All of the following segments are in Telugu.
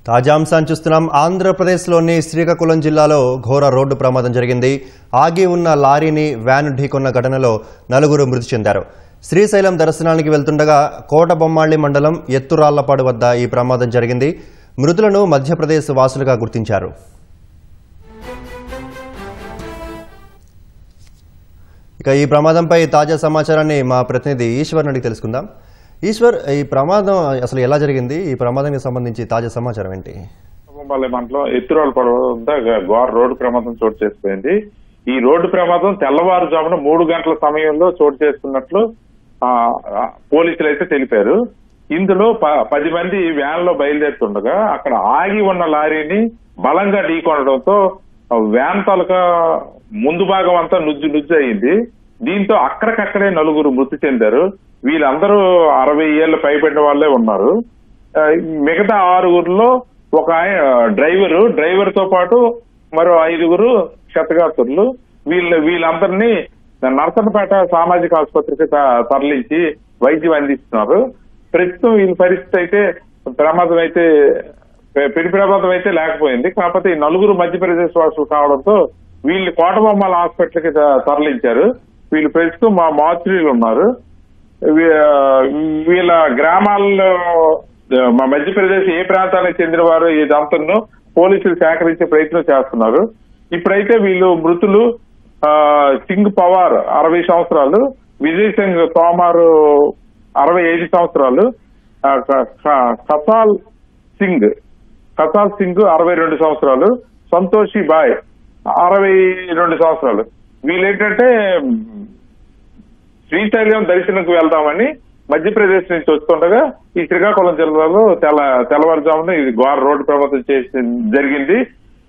తాజా అంశాన్ని చూస్తున్నాం. ఆంధ్రప్రదేశ్లోని శ్రీకాకుళం జిల్లాలో ఘోర రోడ్డు ప్రమాదం జరిగింది. ఆగి ఉన్న లారీని వ్యాన్ ఢీకొన్న ఘటనలో 4 మృతి చెందారు. శ్రీశైలం దర్శనానికి వెళ్తుండగా కోటబొమ్మాళి మండలం ఎత్తురాళ్లపాడు వద్ద ఈ ప్రమాదం జరిగింది. మృతులను మధ్యప్రదేశ్ వాసులుగా గుర్తించారు. ఇక ఈ ప్రమాదంపై తాజా సమాచారాన్ని మా ప్రతినిధి ఈశ్వర్ అడిగి తెలుసుకుందాం. ఈశ్వర్, ఈ ప్రమాదం అసలు ఎలా జరిగింది? ఈ ప్రమాదానికి సంబంధించి తాజా సమాచారం ఏంటి? మండలం ఎత్తురాళ్లపాడు వద్ద ఘోర రోడ్డు ప్రమాదం చోటు చేసుకుంది. ఈ రోడ్డు ప్రమాదం తెల్లవారుజామున 3 గంటల సమయంలో చోటు చేసుకున్నట్లు పోలీసులు అయితే తెలిపారు. ఇందులో 10 మంది వ్యాన్ లో బయలుదేరుతుండగా అక్కడ ఆగి ఉన్న లారీని బలంగా ఢీకొనడంతో వ్యాన్ తాలూకా ముందు భాగం అంతా నుజ్జు అయింది. దీంతో అక్కడికక్కడే 4 మృతి చెందారు. వీళ్ళందరూ 60 ఏళ్ల పైబడిన వాళ్లే ఉన్నారు. మిగతా 6గురిలో ఒక డ్రైవర్ తో పాటు మరో 5గురు క్షతగాత్రులు. వీళ్ళందరినీ నర్సన్నపేట సామాజిక ఆసుపత్రికి తరలించి వైద్యం అందిస్తున్నారు. ప్రస్తుతం వీళ్ళ పరిస్థితి అయితే పెను ప్రమాదం అయితే లేకపోయింది. కాకపోతే ఈ 4 మధ్యప్రదేశ్ వాసులు కావడంతో వీళ్ళు కోటబొమ్మల హాస్పిటల్ కి తరలించారు. వీళ్ళు ప్రస్తుతం మా మార్చురీలు ఉన్నారు. వీళ్ళ గ్రామాల్లో మా మధ్యప్రదేశ్ ఏ ప్రాంతానికి చెందిన వారు ఇదంతా పోలీసులు సేకరించే ప్రయత్నం చేస్తున్నారు. ఇప్పుడైతే వీళ్ళు మృతులు సింగ్ పవార్ 60 సంవత్సరాలు, విజయ్ సింగ్ తోమారు 65 సంవత్సరాలు, కసాల్ సింగ్ 62 సంవత్సరాలు, సంతోషి బాయ్ 62 సంవత్సరాలు. వీళ్ళేంటంటే శ్రీశైలం దర్శనంకు వెళ్దామని మధ్యప్రదేశ్ నుంచి వస్తుండగా ఈ శ్రీకాకుళం జిల్లాలో తెల్లవారుజామున ఇది ఘోర రోడ్డు ప్రమాదం జరిగింది.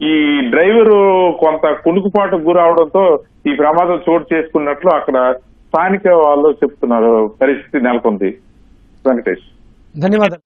ఈ డ్రైవరు కొంత కునుకుపాటుకు గురవడంతో ఈ ప్రమాదం చోటు చేసుకున్నట్లు అక్కడ స్థానిక వాళ్ళు చెప్తున్నారు. పరిస్థితి నెలకొంది. వెంకటేష్, ధన్యవాదాలు.